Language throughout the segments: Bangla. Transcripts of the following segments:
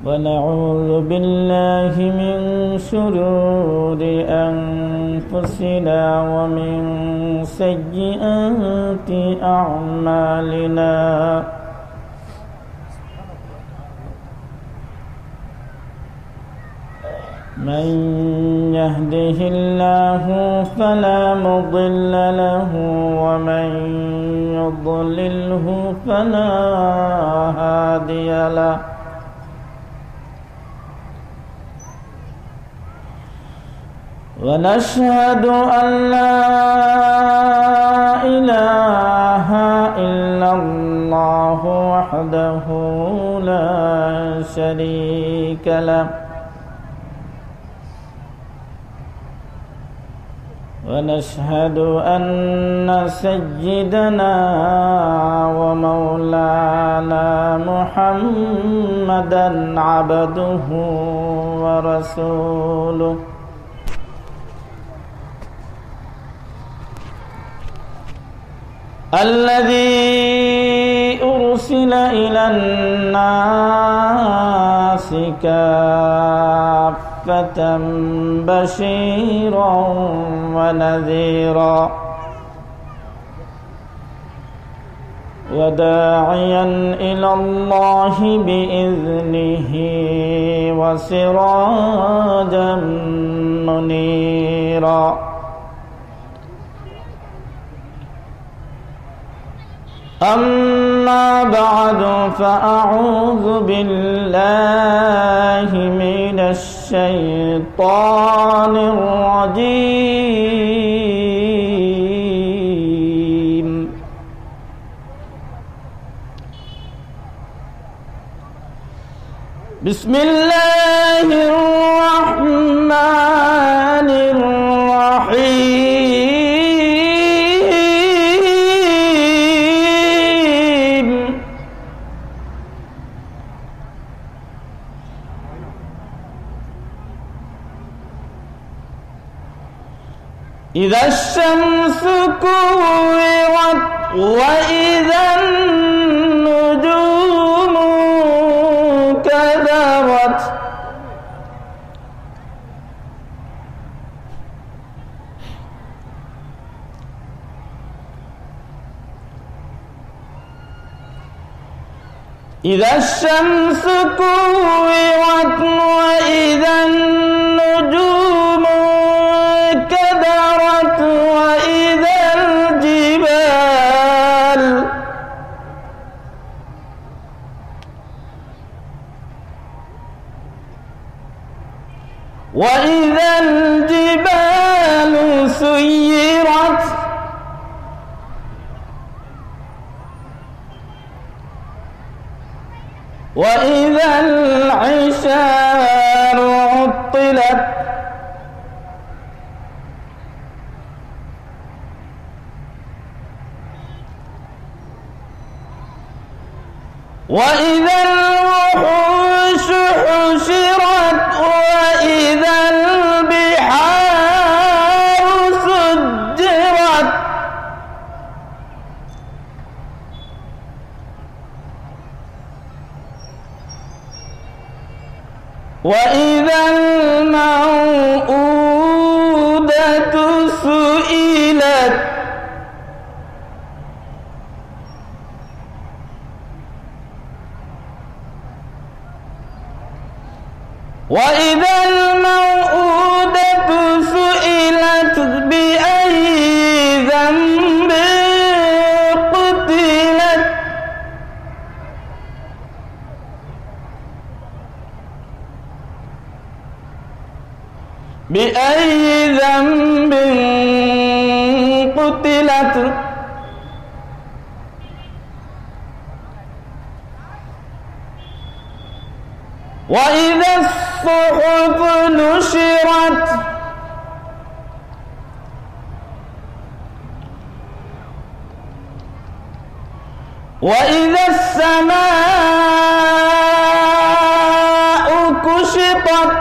ونعوذ بالله من شرور أنفسنا ومن سيئات أعمالنا من يهده الله فلا مضل له ومن يضلله فلا هادي له ونشهد أن لا إله إلا الله وحده لا شريك له ونشهد أن سيدنا ومولانا محمدًا عبده ورسوله الذي أرسل إلى الناس كافة بشيرا ونذيرا وداعيا إلى الله بإذنه وسراجا منيرا أما بعد فأعوذ بالله من الشيطان الرجيم بسم الله الرحمن الرحيم إذا الشمس كورت وإذا النجوم كدرت إذا الشمس كورت وإذا النجوم كدرت وإذا الجبال سيرت وإذا العشار عطلت وإذا الوحوش حشرت وإذا البحار سجرت وإذا الموءودة سئلت وإذا الموءودة سئلت بأي ذنب قتلت بأي ذنب قتلت وإذا الصحف نشرت وإذا السماء كشطت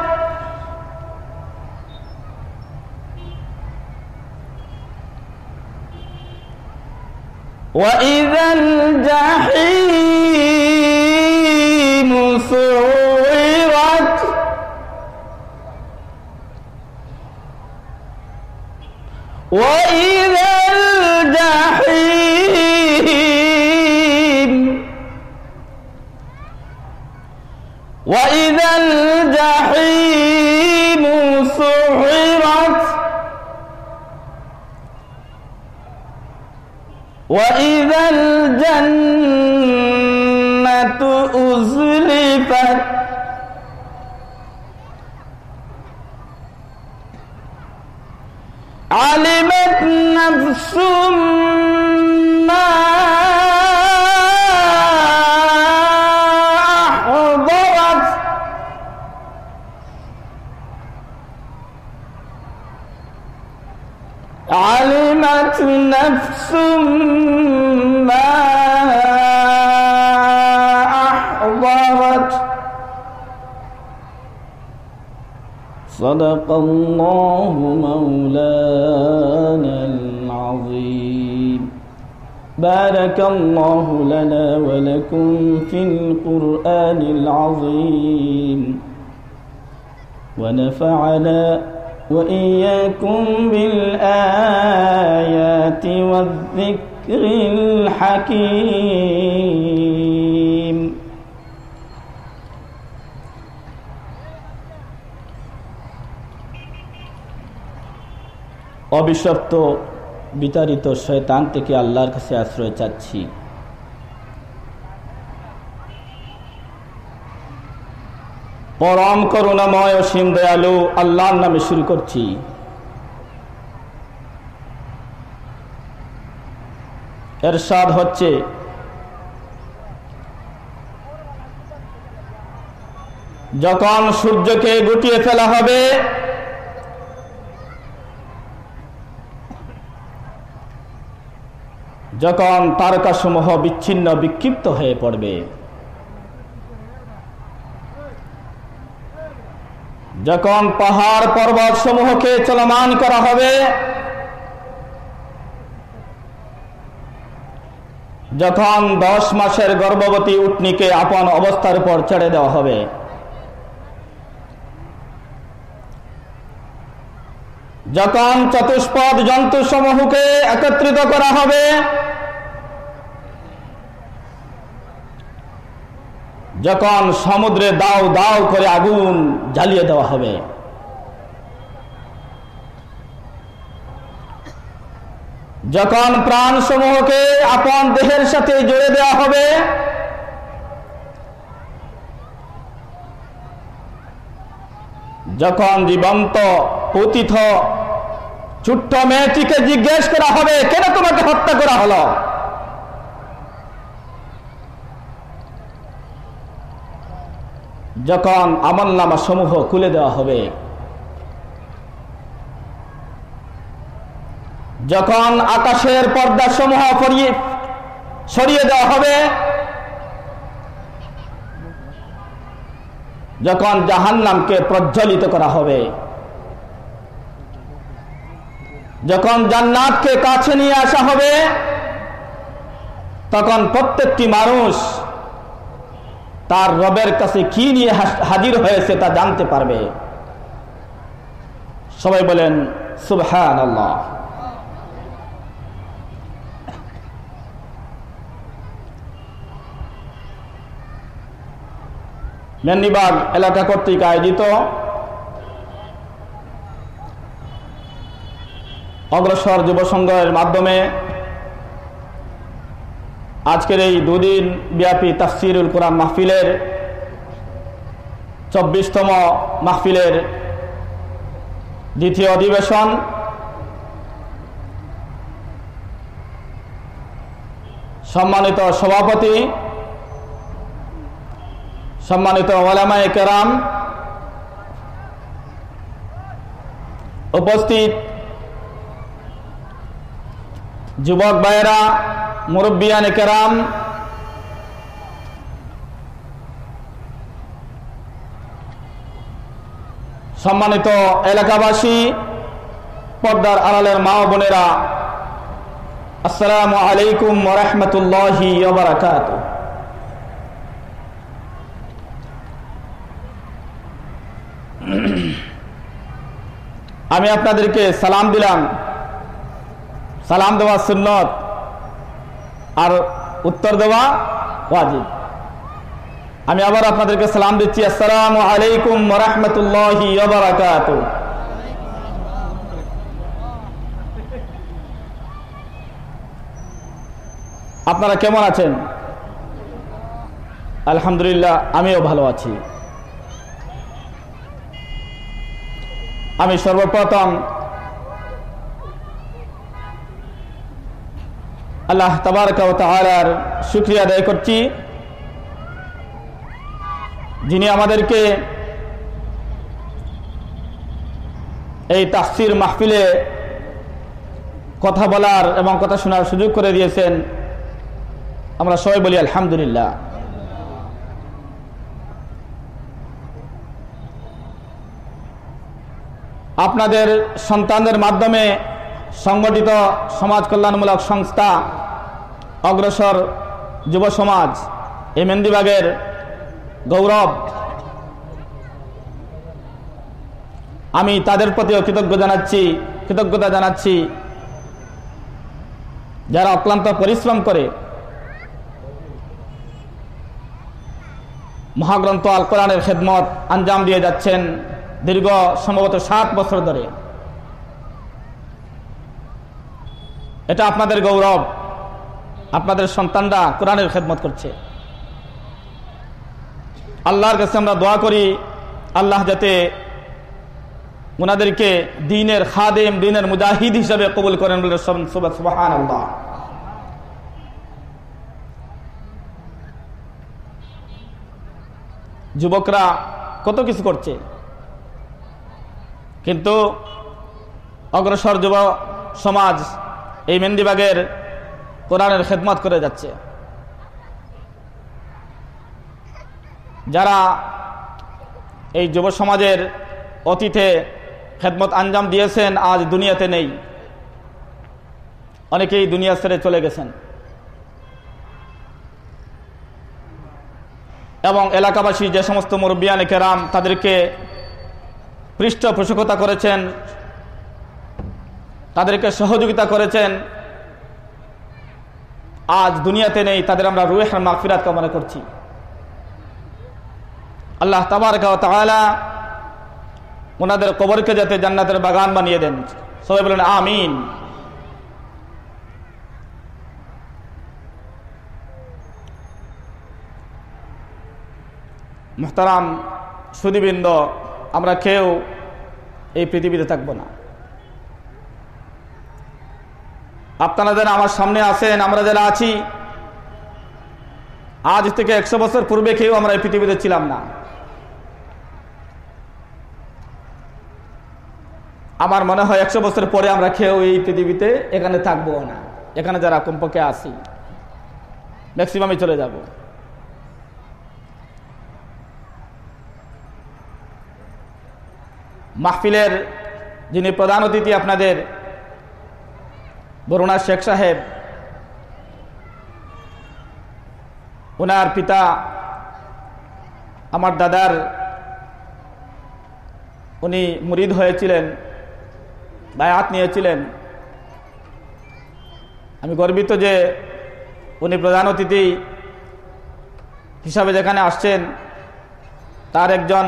وإذا الجحيم سعرت وإذا الجحيم سعرت وإذا الجنة أزلفت علمت نفس ما أحضرت علمت نفس ما أحضرت صدق الله مولانا العظيم بارك الله لنا ولكم في القرآن العظيم ونفعنا وإياكم بالآيات والذكر الحكيم অবিশ্বাপ্ত বিতাড়িত শয়তান থেকে আল্লাহর কাছে আশ্রয় চাচ্ছি। পরম করুণাময় অসীম দয়ালু আল্লাহর নামে শুরু করছি। ইরশাদ হচ্ছে, যখন সূর্যকে গুটিয়ে ফেলা হবে, যখন তারকাসমূহ বিচ্ছিন্ন বিক্ষিপ্ত হয়ে পড়বে, যখন পাহাড় পর্বত সমূহকে চলমান করা হবে, যখন 10 মাসের গর্ভবতী উটনীকে আপন অবস্থার উপর ছেড়ে দেওয়া হবে, যখন চতুষ্পদ জন্তু সমূহকে একত্রিত করা হবে, যখন সমুদ্রে দাও দাও করে আগুন জ্বালিয়ে দেওয়া হবে, যখন প্রাণ সমূহকে আপন দেহের সাথে জুড়ে দেওয়া হবে, যখন জীবন্ত পতিত ছোট্ট মেয়েটিকে জিজ্ঞেস করা হবে, কেন তোমাকে হত্যা করা হলো? যখন আমলনামা সমূহ খুলে দেওয়া হবে, যখন আকাশের পর্দা সমূহ সরিয়ে দেওয়া হবে, যখন জাহান্নামকে প্রজ্বলিত করা হবে, যখন জান্নাতকে কাছে নিয়ে আসা হবে, তখন প্রত্যেকটি মানুষ তার রবের কাছে কি নিয়ে হাজির হয়েছে তা জানতে পারবে। সবাই বলেন সুবহানাল্লাহ। মেন্দিবাগ এলাকা কর্তৃক আয়োজিত অগ্রসর যুব সংঘের মাধ্যমে আজকের এই 2 দিন ব্যাপী তাফসীরুল কোরআন মাহফিলের 24তম মাহফিলের দ্বিতীয় অধিবেশন সম্মানিত সভাপতি, সম্মানিত ওলামায়ে কেরাম, উপস্থিত যুবক ভাইয়েরা, মুরব্বিয়ানে কেরাম, সম্মানিত এলাকাবাসী, পর্দার আড়ালের মা ও বোনেরা, আসসালামু আলাইকুম ওয়া রাহমাতুল্লাহি ওয়া বারাকাতুহু। আমি আপনাদেরকে সালাম দিলাম। সালাম দেওয়া সুন্নত আর উত্তর দেওয়া ওয়াজিব। আমি আবার আপনাদেরকে সালাম দিচ্ছি। আসসালামু আলাইকুম ওয়া রাহমাতুল্লাহি ওয়া বারাকাতুহু। আপনারা কেমন আছেন? আলহামদুলিল্লাহ, আমিও ভালো আছি। আমি সর্বপ্রথম আল্লাহ তাবারকা ওয়া তাআলার শুকরিয়া আদায় করছি, যিনি আমাদেরকে এই তাফসীর মাহফিলে কথা বলার এবং কথা শোনার সুযোগ করে দিয়েছেন। আমরা সবাই বলি আলহামদুলিল্লাহ। আপনাদের সন্তানদের মাধ্যমে সংগঠিত সমাজ কল্যাণমূলক সংস্থা অগ্রসর যুব সমাজ এই মেহেন্দিবাগের গৌরব। আমি তাদের প্রতিও কৃতজ্ঞতা জানাচ্ছি, যারা অক্লান্ত পরিশ্রম করে মহাগ্রন্থ আল কোরআনের খেদমত আঞ্জাম দিয়ে যাচ্ছেন দীর্ঘ সম্ভবত 7 বছর ধরে। এটা আপনাদের গৌরব। আপনাদের সন্তানরা কোরআনের খেদমত করছে। আল্লাহর কাছে আমরা দোয়া করি, আল্লাহ যাতে ওনাদেরকে দ্বীনের খাদেম, দ্বীনের মুজাহিদ হিসেবে কবুল করেন বলে সুবহানাল্লাহ। যুবকরা কত কিছু করছে, কিন্তু অগ্রসর যুব সমাজ এই মেহেন্দিবাগের কোরআনের খেদমত করে যাচ্ছে। যারা এই যুব সমাজের অতীতে খেদমত আঞ্জাম দিয়েছেন আজ দুনিয়াতে নেই, অনেকেই দুনিয়া ছেড়ে চলে গেছেন এবং এলাকাবাসী যে সমস্ত মুরব্বিয়ানে কেরাম তাদেরকে পৃষ্ঠপোষকতা করেছেন, তাদেরকে সহযোগিতা করেছেন, আজ দুনিয়াতে নেই। তাদের আমরা রুহের মাগফিরাত কামনা করছি। আল্লাহ তাবারকা ওয়া তাআলা ওনাদের কবরকে যাতে জান্নাতের বাগান বানিয়ে দেন। সবাই বলেন আমিন। মুহতারাম সুধীবৃন্দ, আমরা কেউ এই পৃথিবীতে থাকবো না। আপনারা যারা আমার সামনে আছেন, আমরা যারা আছি, আজ থেকে 100 বছর পূর্বে কেউ আমরা এই পৃথিবীতে ছিলাম না। আমার মনে হয় 100 বছর পরে আমরা কেউ এই পৃথিবীতে এখানে থাকবো না। এখানে যারা কমপক্ষে আছি ম্যাক্সিমামই চলে যাব। মাহফিলের যিনি প্রধান অতিথি আপনাদের বরুণা শেখ সাহেব, ওনার পিতা আমার দাদার উনি মুরিদ হয়েছিলেন, বায়াত নিয়েছিলেন। আমি গর্বিত যে উনি প্রধান অতিথি হিসাবে যেখানে আসছেন, তার একজন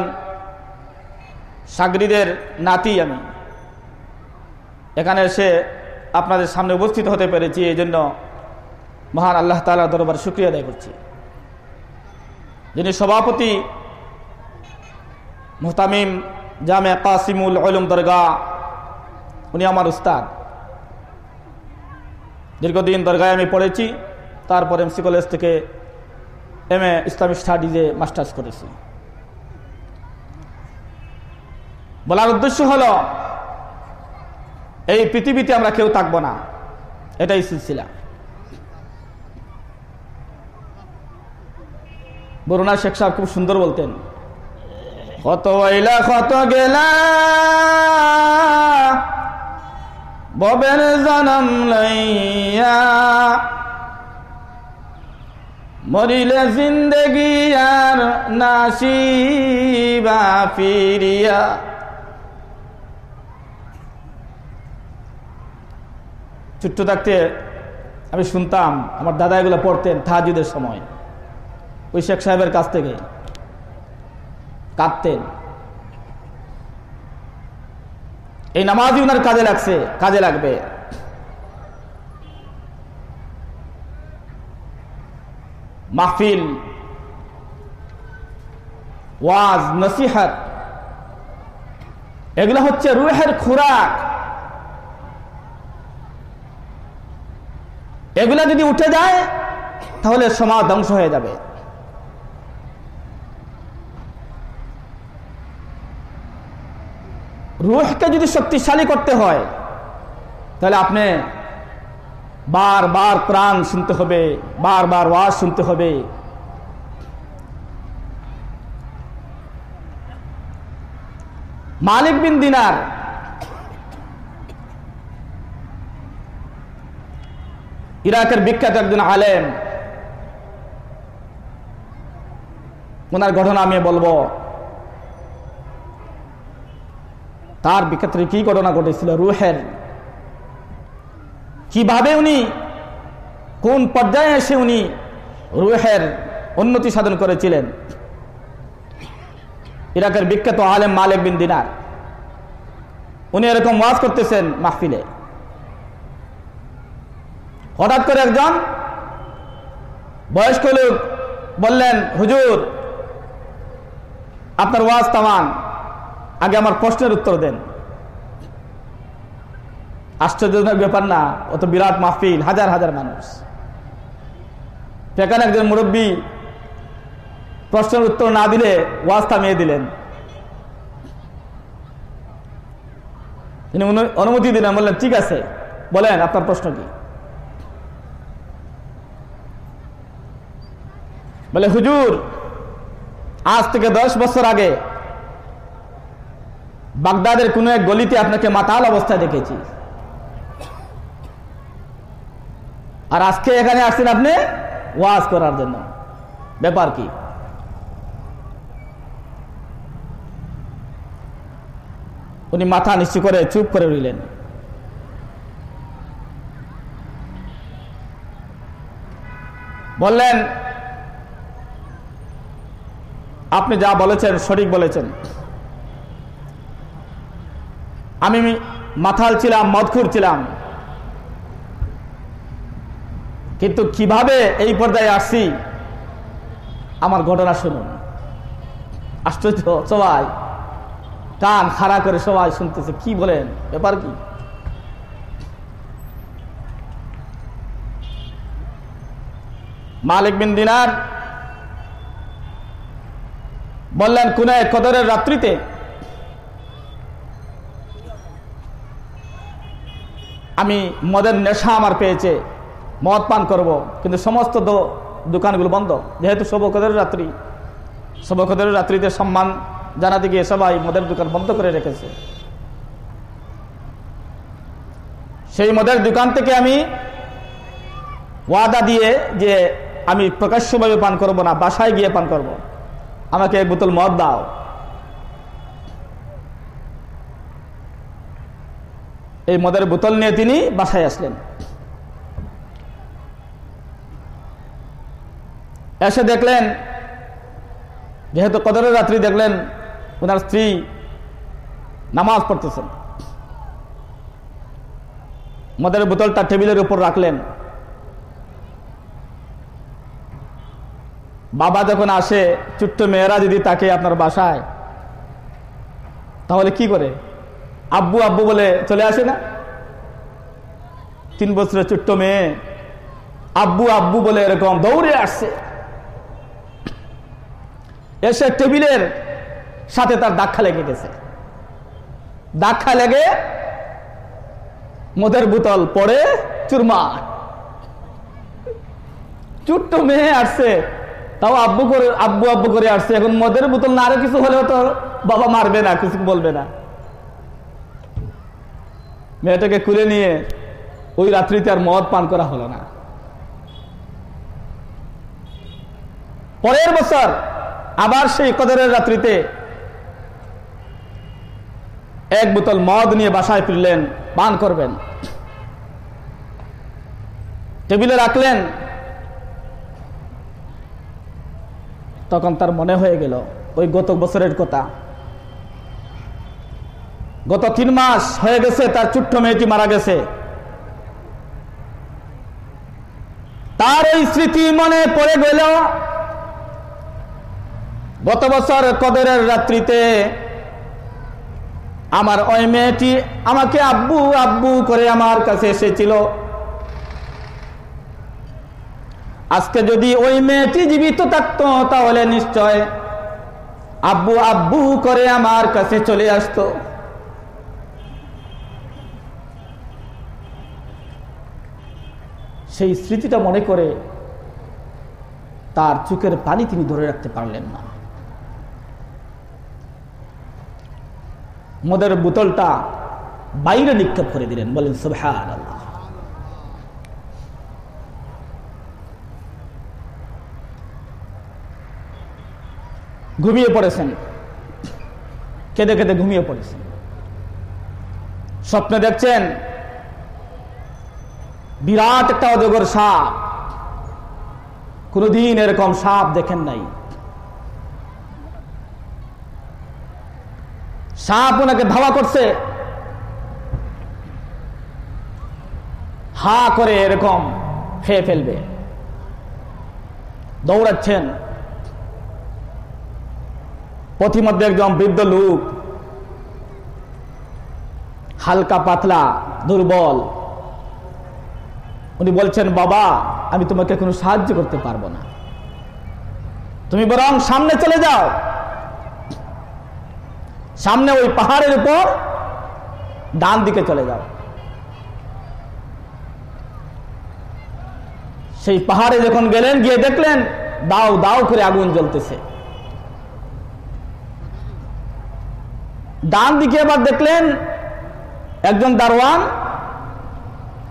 সাগরিদের নাতি আমি এখানে এসে আপনাদের সামনে উপস্থিত হতে পেরেছি। এই জন্য মহান আল্লাহ তাআলার দরবারে শুকরিয়া আদায় করছি। যিনি সভাপতি মুহতামিম জামে কাসিমুল উলুম দরগাহ, উনি আমার উস্তাদ। দীর্ঘদিন দরগায় আমি পড়েছি, তারপর এমসি কলেজ থেকে MA ইসলামিক স্টাডিজে মাস্টার্স করেছি। বলার উদ্দেশ্য হলো এই পৃথিবীতে আমরা কেউ থাকবো না, এটাই সিলসিলা। বরুণা শেখ সাহেব খুব সুন্দর বলতেন, কত আইলা কত গেলা ববের জনম লইয়া, মরিলে জিন্দেগি আর নাসিবা ফিরিয়া। ছোট্ট থাকতে আমি শুনতাম আমার দাদা এগুলো পড়তেন তাহাজ্জুদের সময়। ওই শেখ সাহেবের কাছ থেকে কাঁদতেন। এই নামাজই ওনার কাজে লাগবে। মাহফিল, ওয়াজ, নসিহত এগুলো হচ্ছে রুহের খোরাক। এগুলা যদি উঠে যায় তাহলে সমাজ ধ্বংস হয়ে যাবে। রুহকে যদি শক্তিশালী করতে হয় তাহলে আপনি বারবার কোরআন শুনতে হবে, বারবার ওয়াজ শুনতে হবে। মালিক বিন দিনার ইরাকের বিখ্যাত একজন আলেম, ওনার ঘটনা আমি বলবো। তার বিখ্যাত কি ঘটনা ঘটেছিল রুহের, কিভাবে উনি কোন পর্যায়ে এসে উনি রুহের উন্নতি সাধন করেছিলেন। ইরাকের বিখ্যাত আলেম মালিক বিন দিনার, উনি এরকম ওয়াজ করতেছেন মাহফিলে। হঠাৎ করে একজন বয়স্ক লোক বললেন, হুজুর আপনার ওয়াজ থামান, আগে আমার প্রশ্নের উত্তর দেন। আশ্চর্যজনক ব্যাপার না? অত বিরাট মাহফিল, হাজার হাজার মানুষ, সেখানে একজন মুরব্বী প্রশ্নের উত্তর না দিলে ওয়াজ থামিয়ে দিলেন। তিনি অনুমতি দিলেন, বললেন ঠিক আছে, বলেন আপনার প্রশ্ন কি। বলে, হুজুর আজ থেকে 10 বছর আগে বাগদাদের কোন এক গলিতে আপনাকে মাতাল অবস্থায় দেখেছি, আর আজকে এখানে আসছেন আপনি ওয়াজ করার জন্য, ব্যাপার কি? উনি মাথা নিচু করে চুপ করে রইলেন। বললেন, আপনি যা বলেছেন সঠিক বলেছেন। আমি মাতাল ছিলাম, মদখুর ছিলাম, কিন্তু কিভাবে এই পর্যায়ে আসছি আমার ঘটনা শুনুন। আশ্চর্য, সবাই কান খাড়া করে সবাই শুনতেছে, কি বলেন, ব্যাপার কি? মালিক বিন দিনার বললেন, কোন এক কদরের রাত্রিতে আমি মদের নেশা আমার পেয়েছে, মদ পান করব, কিন্তু সমস্ত দোকানগুলো বন্ধ, যেহেতু শবে কদরের রাত্রি। শবে কদরের রাত্রিতে সম্মান জানাতে গিয়ে সবাই মদের দোকান বন্ধ করে রেখেছে। সেই মদের দোকান থেকে আমি ওয়াদা দিয়ে যে আমি প্রকাশ্যভাবে পান করব না, বাসায় গিয়ে পান করব, আমাকে এক বোতল মদ দাও। এই মদের বোতল নিয়ে তিনি বাসায় আসলেন। এসে দেখলেন, যেহেতু কদরের রাত্রি, দেখলেন ওনার স্ত্রী নামাজ পড়তেছেন। মদের বোতলটা টেবিলের উপর রাখলেন। বাবা যখন আসে, ছোট্ট মেয়েরা যদি তাকে আপনার বাসায়, তাহলে কি করে? আব্বু আব্বু বলে চলে আসে না? 3 বছরের ছোট্ট মেয়ে আব্বু আব্বু বলে এরকম দৌড়ে আসছে, এসে টেবিলের সাথে তার ধাক্কা লেগে গেছে। ধাক্কা লেগে মদের বোতল পড়ে চুরমার। ছোট্ট মেয়ে আসছে, তাও আব্বু আব্বু করে আসছে। এখন মদের বোতল না, আরো কিছু হলেও তো বাবা মারবে না, কিছু বলবে না। মেয়েটাকে কুলে নিয়ে ওই রাত্রিতে আর মদ পান করা হলো না। পরের বছর আবার সেই কদরের রাত্রিতে এক বোতল মদ নিয়ে বাসায় ফিরলেন, পান করবেন। টেবিলে রাখলেন। তখন তার মনে হয়ে গেল ওই গত বছরের কথা, গত 3 মাস হয়ে গেছে তার ছোট্ট মেয়েটি মারা গেছে। তার ওই স্মৃতি মনে পড়ে গেল, গত বছর কদরের রাত্রিতে আমার ওই মেয়েটি আমাকে আব্বু আব্বু করে আমার কাছে এসেছিল। আজকে যদি ওই মেয়েটি জীবিত থাকতো তাহলে নিশ্চয় আব্বু আব্বু করে আমার কাছে চলে আসতো। সেই স্মৃতিটা মনে করে তার চোখের পানি তিনি ধরে রাখতে পারলেন না। মদের বোতলটা বাইরে নিক্ষেপ করে দিলেন। বলেন সুবহানাল্লাহ। ঘুমিয়ে পড়েছেন, কেঁদে কেঁদে ঘুমিয়ে পড়েছেন। স্বপ্নে দেখছেন বিরাট একটা অজগর সাপ, কোনদিন এরকম সাপ দেখেন নাই। সাপ ওনাকে ধাওয়া করছে, হা করে এরকম খেয়ে ফেলবে, দৌড়াচ্ছেন। পথিমধ্যে একজন বৃদ্ধ লোক, হালকা পাতলা দুর্বল, উনি বলছেন, বাবা আমি তোমাকে কোনো সাহায্য করতে পারবো না, তুমি বরং সামনে চলে যাও, সামনে ওই পাহাড়ের উপর ডান দিকে চলে যাও। সেই পাহাড়ে যখন গেলেন, গিয়ে দেখলেন দাও দাও করে আগুন জ্বলতেছে। ডান দিকে আবার দেখলেন একজন দারোয়ান,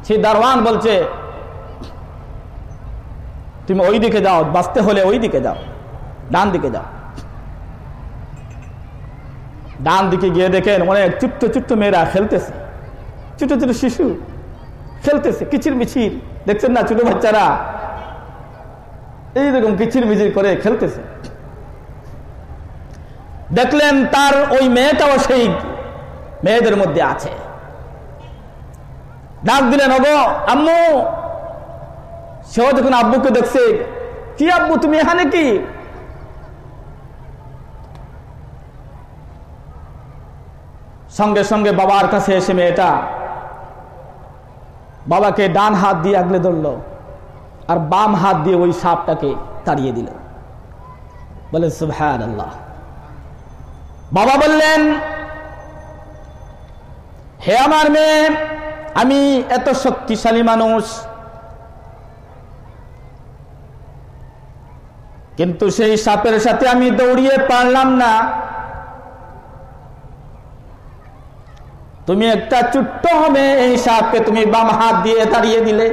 সেই দারোয়ান বলছে তুমি ওই দিকে যাও, বাঁচতে হলে ওই দিকে যাও, ডান দিকে যাও। ডান দিকে গিয়ে দেখেন অনেক ছোট্ট ছোট্ট মেয়েরা খেলতেছে, ছোট ছোট শিশু খেলতেছে, কিচির মিচির, দেখছেন না ছোট বাচ্চারা এইরকম কিচির মিচির করে খেলতেছে। দেখলেন তার ওই মেয়েটাও সেই মেয়েদের মধ্যে আছে। ডাক দিলেন, ওগো আম্মু। সেও যখন আব্বুকে দেখছে, কি আব্বু তুমি এখানে কি? সঙ্গে সঙ্গে বাবার কাছে এসে মেয়েটা বাবাকে ডান হাত দিয়ে আগলে ধরল আর বাম হাত দিয়ে ওই সাপটাকে তাড়িয়ে দিল। বলে সুবহানাল্লাহ। বাবা বললেন, হে আমার মেয়ে, আমি এত শক্তিশালী মানুষ, কিন্তু সেই সাপের সাথে আমি দৌড়িয়ে পারলাম না। তুমি একটা ছোট্ট হবে, এই সাপকে তুমি বাম হাত দিয়ে তাড়িয়ে দিলে।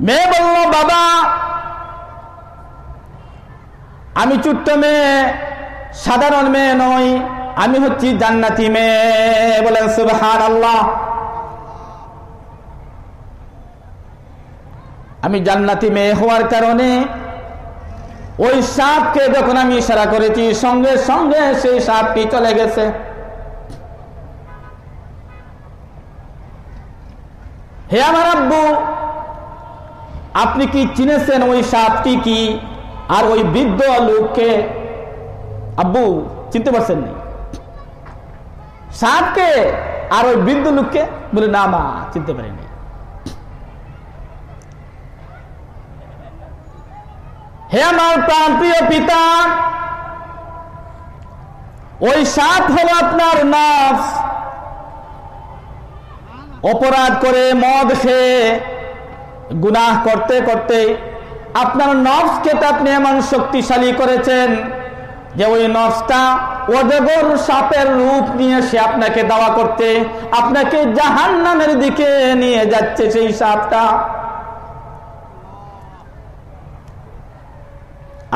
মেয়ে বলল, বাবা আমি ছোট্ট মেয়ে, সাধারণ মেয়ে নই, আমি হচ্ছি জান্নাতি মেয়ে। বলেন সুবহানাল্লাহ। আমি জান্নাতি মেয়ে হওয়ার কারণে ওই সাপকে যখন আমি ইশারা করেছি, সঙ্গে সঙ্গে সেই সাপটি চলে গেছে। হে আমার আব্বু, আপনি কি চিনেছেন ওই সাপটি কি আর ওই বৃদ্ধ লোককে? আব্বু চিনতে পারছেন না সাপকে আর ওই বৃদ্ধ লোককে? বলে না মা, চিনতে পারিনি। হে আমার প্রাণপ্রিয় পিতা, ওই সাপ হলো আপনার নফস। অপরাধ করে, মদ খেয়ে, গুনাহ করতে করতে আপনার নফসকে তো আপনি এমন শক্তিশালী করেছেন যে ওই নফসটা অজগর সাপের রূপ নিয়ে সে আপনাকে দাওয়া করতে, আপনাকে জাহান্নামের দিকে নিয়ে যাচ্ছে সেই সাপটা।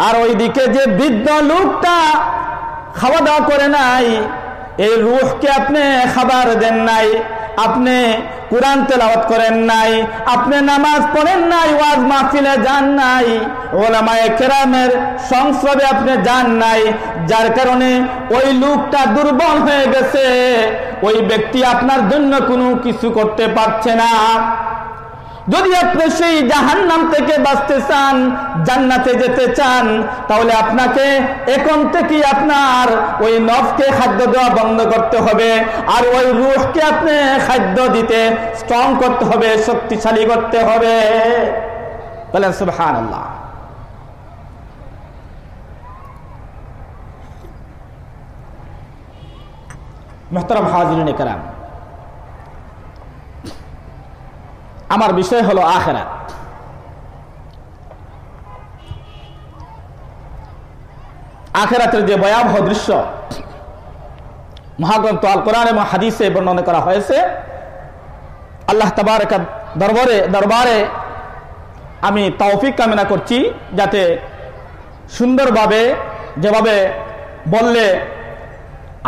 আর ওইদিকে যে বৃদ্ধ লোকটা খাওয়া দাওয়া করে নাই, এই রূহকে আপনি খাবার দেন নাই, আপনি কুরআন তেলাওয়াত করেন নাই, আপনি নামাজ পড়েন নাই, ওয়াজ মাহফিলে যান নাই, উলামায়ে কেরামের সংসদে আপনি যান নাই, যার কারণে ওই লোকটা দুর্বল হয়ে গেছে, ওই ব্যক্তি আপনার জন্য কোনো কিছু করতে পারছে না। যদি আপনি সেই জাহান্নাম থেকে বাঁচতে চান, জান্নাতে যেতে চান, তাহলে আপনাকে এখন থেকে আপনার ওই নফসকে খাদ্য দেওয়া বন্ধ করতে হবে, আর ওই রূহকে আপনি খাদ্য দিতে স্ট্রং করতে হবে, শক্তিশালী করতে হবে। বলেন সুবহানাল্লাহ। মুহতারাম হাজিরিন কিরাম, আমার বিষয় হলো আখিরাত। আখিরাতের যে ভয়াবহ দৃশ্য মহাগ্রন্থ আল কোরআন এবং হাদিসে বর্ণনা করা হয়েছে, আল্লাহ তাবারক দরবারে আমি তৌফিক কামনা করছি যাতে সুন্দরভাবে, যেভাবে বললে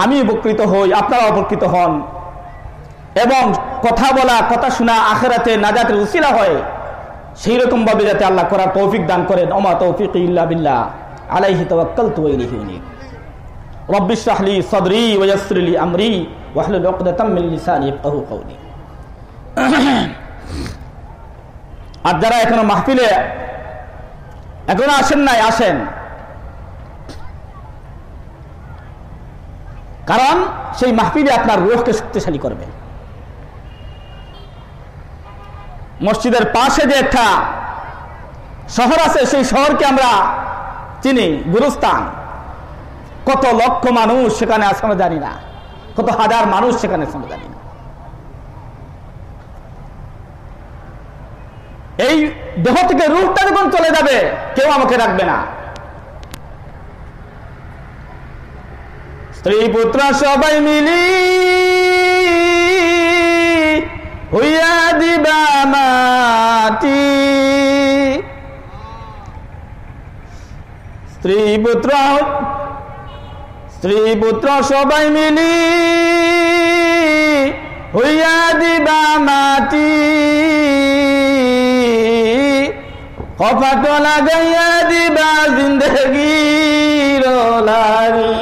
আমি উপকৃত হই, আপনারা উপকৃত হন, এবং কথা বলা, কথা শোনা আখিরাতে নাজাতের উসিলা হয়, সেই রকম ভাবে যাতে আল্লাহ করার তৌফিক দান করেন। ওমা তৌফিকি ইল্লা বিল্লাহ আলাইহি তাওয়াক্কালতু ওয়া ইলাইহি উনীব। রব্বি ইশরাহ লি সাদরি ওয়া ইয়াসসির লি আমরি ওয়াহলুল উকদাতাম মিন লিসানি ইয়াফকাহু কওলি। আর যারা এখনো মাহফিলে এখনো আসেন নাই, আসেন, কারণ সেই মাহফিলে আপনার রূহকে শক্তিশালী করবে। মসজিদের পাশে যে একটা শহর আছে, সেই শহরকে আমরা চিনি, গুরুস্থান। কত লক্ষ মানুষ সেখানে আছে আমরা জানি না, কত হাজার মানুষ সেখানে আছে আমরা জানি না। এই দেহ থেকে রূহটা যখন চলে যাবে, কেউ আমাকে রাখবে না। স্ত্রী পুত্র সবাই মিলি হইয়া দিবা মাটি, স্ত্রী পুত্র সবাই মিলি হইয়া দিবা মাটি, কপাট লাগাইয়া দিবা জিন্দেগির লারি।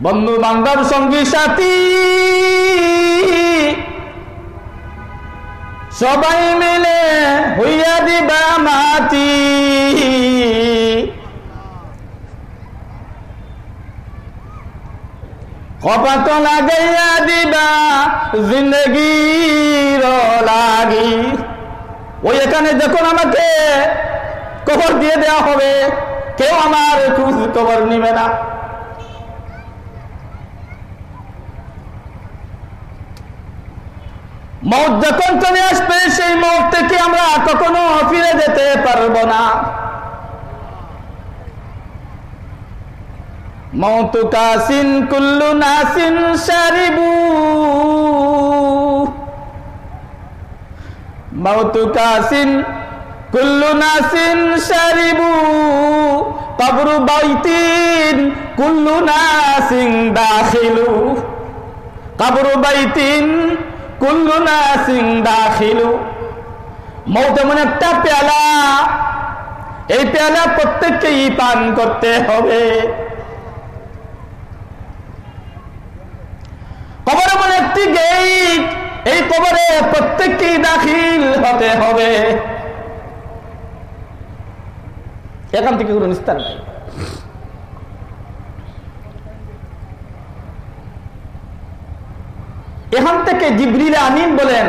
বন্ধু বান্ধব সঙ্গী সাথী সবাই মিলে হইয়া দিবা মাটি, কপাট লাগাইয়া দিবা জিন্দেগির লাগি। ওই এখানে যখন আমাকে কবর দিয়ে দেওয়া হবে, কেউ আমার খোঁজ খবর নিবে না। মওত যখন চলে আসবে, সেই মওত থেকে আমরা কখনো ফিরে যেতে পারবো না। মওতু কাসিন কুল্লু নাসিন শারিবু, মওতু কাসিন কুল্লু নাসিন শারিবু, কবরু বাইতিন কুল্লু নাসিন দাখিলু, কবরু বাইতিন কুল্লু নাসিন দাখিলু। মওত এমন একটা পেয়ালা, এই পেয়ালা প্রত্যেককেই পান করতে হবে। কবর এমন একটি গেট, এই কবরে প্রত্যেককেই দাখিল হতে হবে, এখান থেকে কোনো নিস্তার নাই। এখান থেকে জিবরিল আমিন বলেন,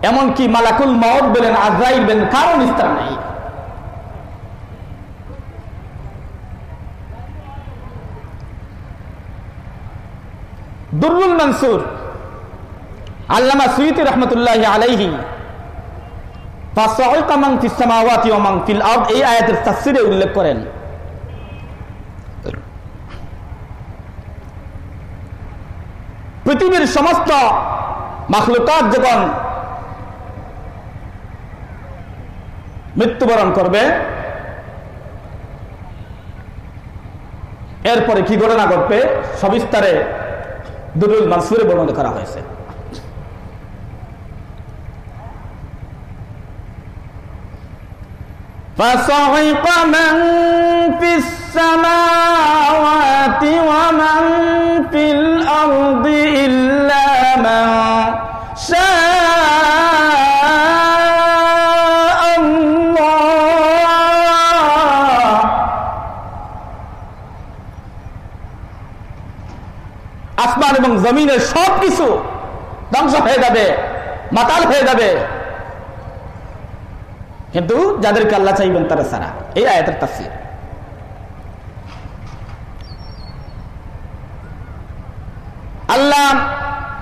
এমনকি মালাকুল মউত বলেন, আজরাইল বলেন, কারো নিস্তার নাই। দুররুল মানসুর আল্লামা সুয়ুতি রাহমাতুল্লাহি আলাইহি ফাসাইকা মান ফিস সামাওয়াতি ওয়া মান ফিল আরদ, এই আয়াতের তাফসীরে উল্লেখ করেন, পৃথিবীর সমস্ত মাখলুকাত যখন মৃত্যুবরণ করবে, এরপরে কি ঘটনা ঘটবে সবিস্তারে দুরুল মানসুরে বর্ণনা করা হয়েছে। فصعق من في السماوات ومن في الأرض إلا من شاء الله আসমান এবং জমিনের সবকিছু ধ্বংস হয়ে যাবে, মাতাল হয়ে যাবে, কিন্তু যাদেরকে আল্লাহ চাইবেন তারা ছাড়া। এই আয়াতের তাফসীর। আল্লাহ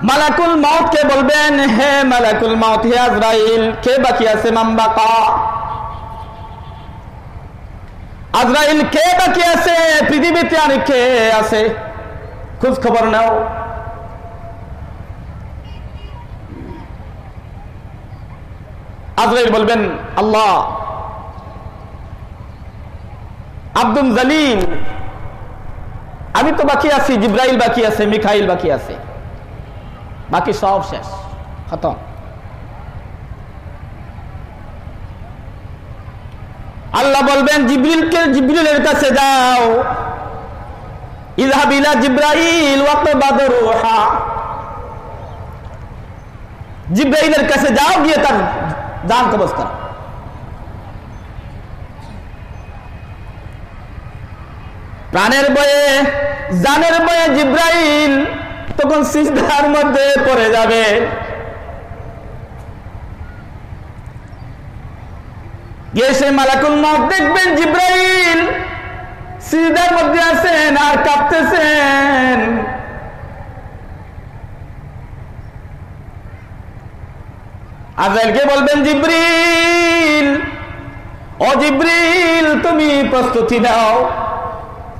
মালাকুল মউত কে বলবেন, হে মালাকুল মউত, হে আজরাইল, কে বাকি আছে? মামবাকা, আজরাইল কে বাকি আছে পৃথিবীতে? আর কে আছে খোঁজ খবর নাও। আজরাইল বলবেন, আল্লাহ, আব্দুল জলিল আমি তো বাকি আছি, জিব্রাইল বাকি আছে, মিকাইল বাকি আছে, বাকি সব শেষ, খতম। আল্লাহ বলবেন জিবরিলকে, জিবরিলের কাছে যাও, ইযহাব ইলা জিব্রাইল ওয়াকবাদ রূহা, জিব্রাইলের কাছে যাও, গিয়ে তার জান কবজ করো। প্রাণের বয়ে, জানের বয়ে জিব্রাইল তখন সিজদার মধ্যে পড়ে যাবে। গিয়ে সে মালাকুল মউত দেখবেন জিব্রাইল সিজদার মধ্যে আছেন আর কাঁপতেছেন। আজরাইলকে বলবেন, জিব্রিল, ও জিব্রিল, তুমি প্রস্তুতি নাও,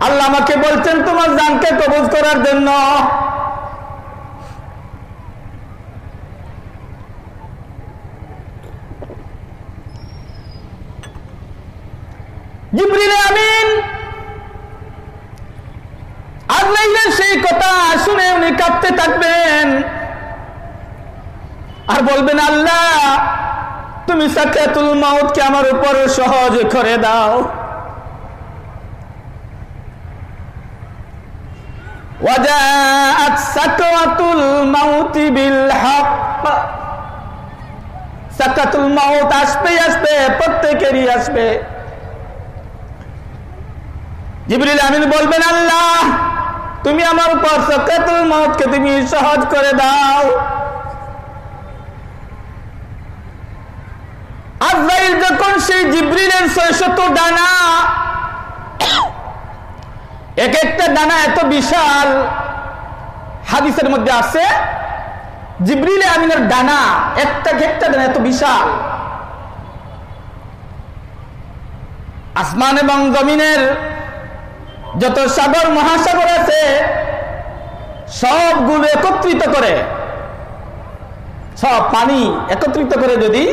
আল্লাহ আমাকে বলছেন তোমার জানকে কবজ করার জন্য। জিবরিল আমিন আজরাইলের সেই কথা শুনে উনি কাঁপতে থাকবেন আর বলবেন, আল্লাহ তুমি সাকরাতুল মাউতকে আমার উপর সহজ করে দাও। ওয়াজাআত সাকরাতুল মাউতি বিল হক, সাকরাতুল মাউত আসবে, আসবে, প্রত্যেকেরই আসবে। জিবরিল আমিন বলবেন, আল্লাহ তুমি আমার উপর সাকরাতুল মাউতকে তুমি সহজ করে দাও। আজরাইল যখন সেই জিবরিলের 600 ডানা, এক একটা ডানা এত বিশাল, হাদিসের মধ্যে আছে জিবরিল আমিনের ডানা একটা ডানা এত বিশাল, আসমান এবং জমিনের যত সাগর মহাসাগর আছে সবগুলো একত্রিত করে, সব পানি একত্রিত করে যদি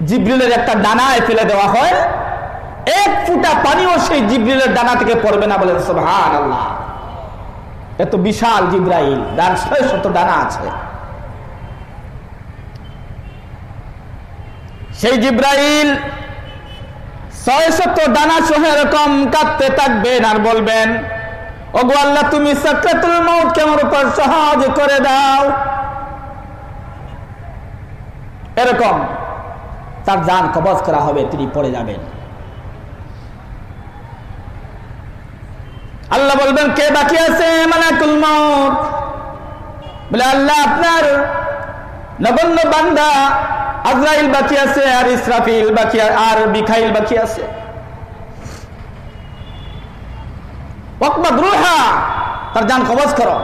জিবরিলের একটা ডানায় ফেলে দেওয়া হয়, এক ফুটা পানিও সেই জিবরিলের ডানা থেকে পড়বে না। বলেন সুবহানাল্লাহ। এত বিশাল জিবরাইল, যার 600 ডানা আছে। সেই জিবরাইল 600 ডানা সহ এরকম কাঁদতে থাকবেন আর বলবেন, ওগো আল্লাহ তুমি সাকরাতুল মাউতকে আমার উপর সহজ করে দাও। এরকম তার জান কবজ করা হবে, তিনি পড়ে যাবেন। আল্লাহ বলবেন, কে বাকি আছে? মালাকুল মউত বলে, আল্লাহ আপনার নগণ্য বান্দা আজরাইল বাকি আছে, আর ইসরাফিল বাকি, আর মিকাইল বাকি আছে। ওয়াকবাদ রূহা, তার জান কবজ করো।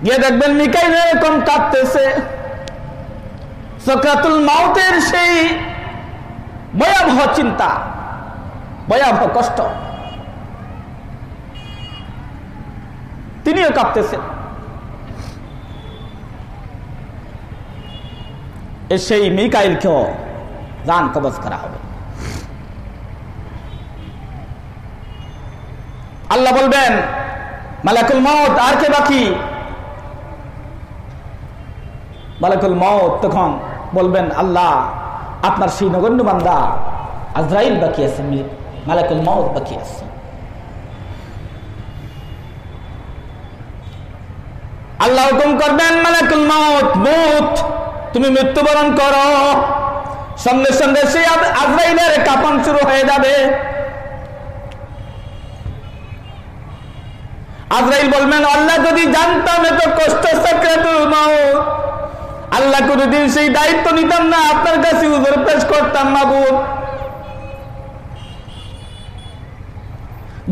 গিয়ে দেখবেন মিকাইল এরকম কাঁদতেছে। সাকরাতুল মাউতের সেই ভয়াবহ চিন্তা, ভয়াবহ কষ্ট, তিনিও কাঁপতেছেন। সেই মিকাইলকেও জান কবজ করা হবে। আল্লাহ বলবেন মালাকুল মউত আর কে বাকি? মালাকুল মউত তখন বলবেন আল্লাহ আপনার সেই নগণ্য বান্দা আজরাইল বাকি আছে, মালাকুল মউত বাকি আছে। আল্লাহ হুকুম করবেন মালাকুল মউত, মউত তুমি মৃত্যুবরণ করো। সঙ্গে সঙ্গে সেই আজরাইলের কাঁপন শুরু হয়ে যাবে। আজরাইল বলবেন আল্লাহ যদি জানতাম এত কষ্ট সাকরাতুল মউত, আল্লাহ কোনদিন সেই দায়িত্ব নিতাম না, আপনার কাছে উযর পেশ করতাম মাবুদ।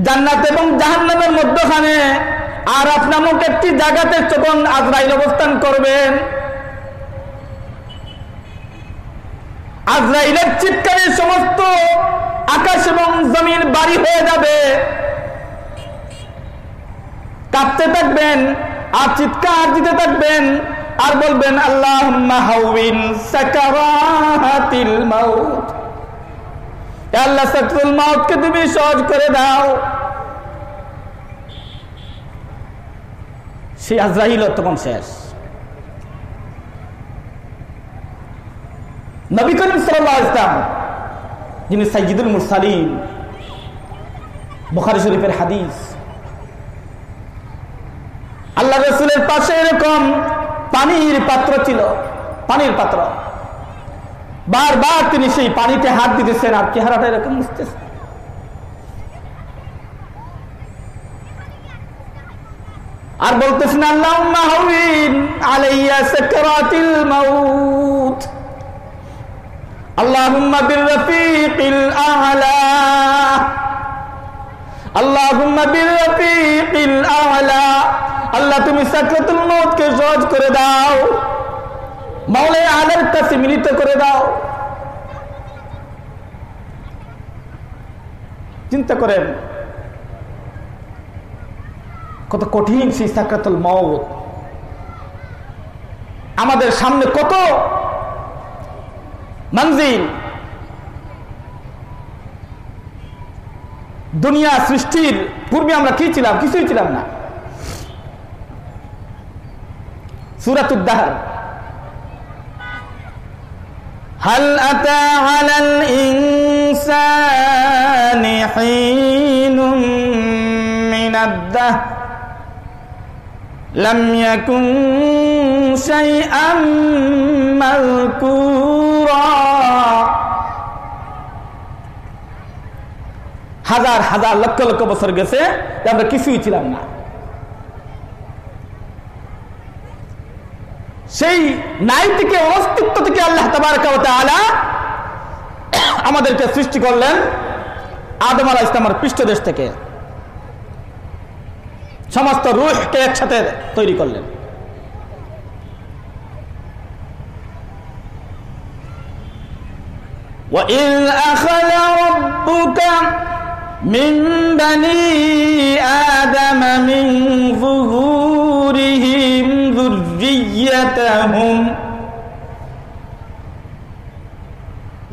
জান্নাত এবং জাহান্নামের মধ্যখানে আরাফ নামক একটি জায়গাতে যখন আজরাইল অবস্থান করবেন, আজরাইলের চিৎকারে সমস্ত আকাশ এবং জমিন বাড়ি হয়ে যাবে, কাঁপতে থাকবেন আর চিৎকার দিতে থাকবেন আর বলবেন আল্লাহুম্মা হাউইন সাকারাতিল মাউত, হে আল্লাহ সাকরাতুল মাউতকে তুমি সহজ করে দাও। সেই আজরাইল তখন শেষ। নবী করিম সাল্লাল্লাহু আলাইহি ওয়াসাল্লাম যিনি সাইয়্যিদুল মুরসালিন, বুখারী শরীফের হাদিস, আল্লাহ রাসূলের পাশে এরকম পানির পাত্র ছিল, পানির পাত্র, বারবার তিনি সেই পানিতে হাত দিতেছেন আর চেহারাটা এরকম মুছতেছেন। আর বলতেছেন আল্লাহুম্মা হাউইন আলাইয়া সাকরাতিল মাউত, আল্লাহুম্মা বিররফিকিল আ'লা, আল্লাহুম্মা বিররফিকিল আ'লা, আল্লাহ তুমি সাকরাতুল মউতকে সহজ করে দাও, মাওলাই আলার কাছে মিলিত করে দাও। চিন্তা করেন কত কঠিন সেই সাকরাতুল মউত। আমাদের সামনে কত মঞ্জিল। দুনিয়া সৃষ্টির পূর্বে আমরা কি ছিলাম? কিছুই ছিলাম না। সূরাতুদ দাহর, হাল আতা আলাল ইনসানি হিনুম মিনাদ দাহর লাম ইয়াকুন শাইআম মাযকুরা। হাজার হাজার লক্ষ লক্ষ বছর গেছে, আমরা কিছুই ছিলাম না। সেই নাই থেকে, অস্তিত্ব থেকে আল্লাহ তাবারaka ওয়া তাআলা আমাদেরকে সৃষ্টি করলেন আদম আলাইহিস সালামের পৃষ্ঠদেশ থেকে, সমস্ত রূহকে একসাথে তৈরি করলেন। وَإِذْ أَخَذَ رَبُّكَ مِنْ بَنِي آدَمَ مِنْ ظُهُورِهِمْ ذُرِّيَّتَهُمْ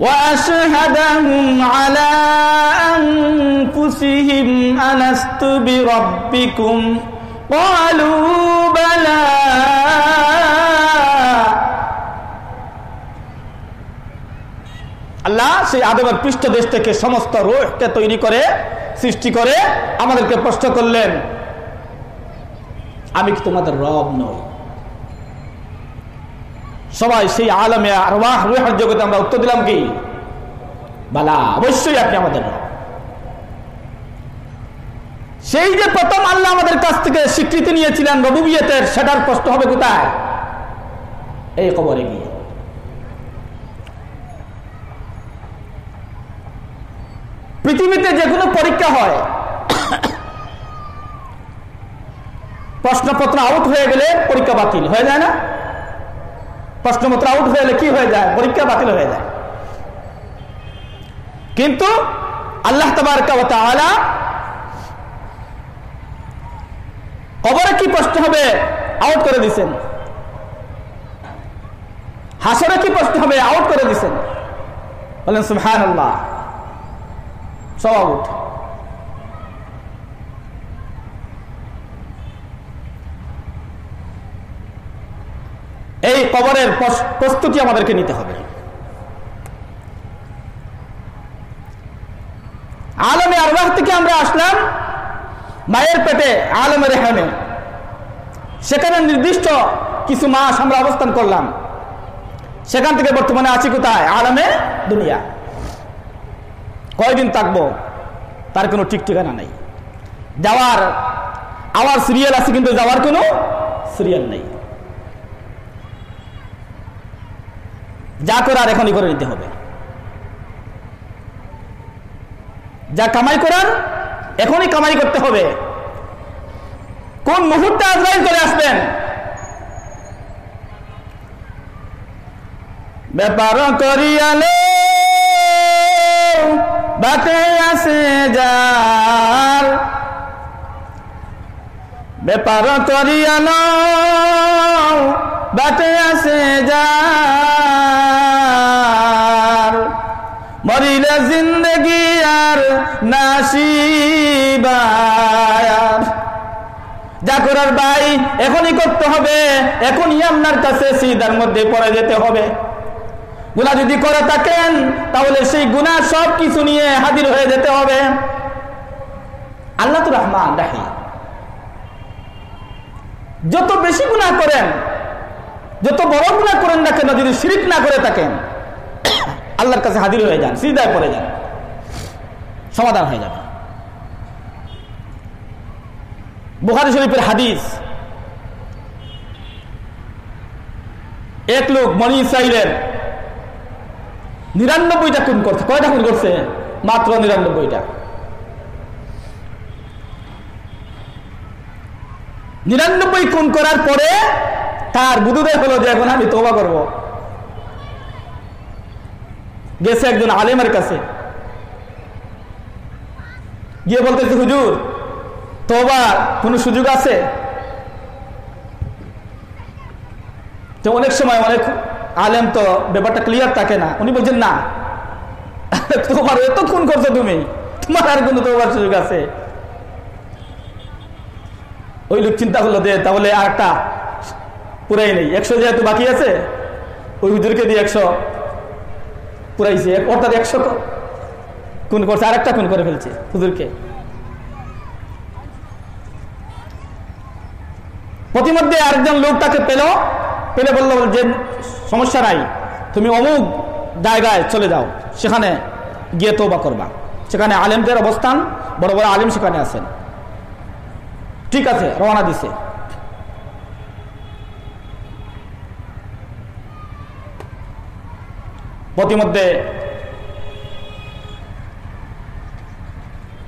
وَأَشْهَدَهُمْ عَلَى أَنفُسِهِمْ أَلَسْتُ بِرَبِّكُمْ قَالُوا بَلَى আল্লাহ সেই আদমের পৃষ্ঠদেশ থেকে সমস্ত রূহকে তৈরি করে, সৃষ্টি করে আমাদেরকে প্রশ্ন করলেন, আমি কি তোমাদের রব নই? সবাই সেই আলমে আরওয়াহ রূহের জগতে আমরা উত্তর দিলাম কি? বালা, অবশ্যই আপনি আমাদের রব। সেই যে প্রথম আল্লাহ আমাদের কাছ থেকে স্বীকৃতি নিয়েছিলেন রুবুবিয়তের, সেটার প্রশ্ন হবে কোথায়? এই কবরে গিয়ে। পৃথিবীতে যে কোনো পরীক্ষা হয়, প্রশ্নপত্র আউট হয়ে গেলে পরীক্ষা বাতিল হয়ে যায় না? প্রশ্নপত্র আউট হয়ে গেলে কি হয়ে যায়? পরীক্ষা বাতিল হয়ে যায়। কিন্তু আল্লাহ তাবারaka ওয়া তাআলা কবরে কি প্রশ্ন হবে আউট করে দিয়েছেন, হাসরে কি প্রশ্ন হবে আউট করে দিয়েছেন। বলেন সুবহানাল্লাহ। সব আউট। এই কবরের প্রস্তুতি আমাদেরকে নিতে হবে। আলমে আরওয়াহ থেকে আমরা আসলাম মায়ের পেটে আলমে রেহমে, সেখানে নির্দিষ্ট কিছু মাস আমরা অবস্থান করলাম, সেখান থেকে বর্তমানে আছি কোথায়? আলমে দুনিয়া। কয়দিন থাকবো তার কোনো ঠিক ঠিকানা নেই। যাওয়ার আওয়ার সিরিয়াল আছে, কিন্তু যাওয়ার কোনো সিরিয়াল নেই। যা করার এখনই করে নিতে হবে, যা কামাই করার এখনই কামাই করতে হবে। কোন মুহূর্তে আজরাইল চলে আসবেন ব্যাপার করিয়ালে বাটে আসে যার, ব্যাপার করিয়ালো বাটে আসে যার, মরিলে জিন্দগি আর নাসিবার। যা করার ভাই এখনই করতে হবে, এখনই আপনার কাছে সিজদার মধ্যে পড়ে যেতে হবে। গুনাহ যদি করে থাকেন তাহলে সেই গুনাহ সব কিছু নিয়ে হাজির হয়ে যেতে হবে। আল্লাহ তো রহমান রাহিম, যত বেশি গুনাহ করেন, যত বড় গুনাহ করেন না কেন, যদি শিরক না করে থাকেন আল্লাহর কাছে হাজির হয়ে যান, সিজদায় পড়ে যান, সমাধান হয়ে যাবে। বুখারী শরীফের হাদিস, এক লোক বনী ইসরাইলের 99টা খুন করছে। কয়টা খুন করছে? মাত্র 99টা। 99 খুন করার পরে তার বুদ্ধোদয় হলো যে এখন আমি তওবা করব। গেছে একজন আলেমের কাছে, গিয়ে বলতেছে, হুজুর তওবার কোন সুযোগ আছে? তো অনেক সময় অনেক আলেম তো ব্যাপারটা ক্লিয়ার থাকে না। উনি বলছেন না, তোমার এত খুন করছো তুমি, তোমার আর কোনো তওবার সুযোগ আছে? ওই লোক চিন্তা করলো যে তাহলে আর একটা পুরাই নেই, 100 যেহেতু বাকি আছে, ওই হুজুরকে দিয়ে 100 পুরাইছে, অর্থাৎ 100 খুন করছে, আর একটা খুন করে ফেলছে হুজুরকে। প্রতিমধ্যে আরেকজন লোক তাকে পেলে বলল যে সমস্যা নাই, তুমি অমুক জায়গায় চলে যাও, সেখানে গিয়ে তওবা করবা, সেখানে আলেমদের অবস্থান, বড় বড় আলেম সেখানে আছেন। ঠিক আছে, রওনা দিছে। প্রতিমধ্যে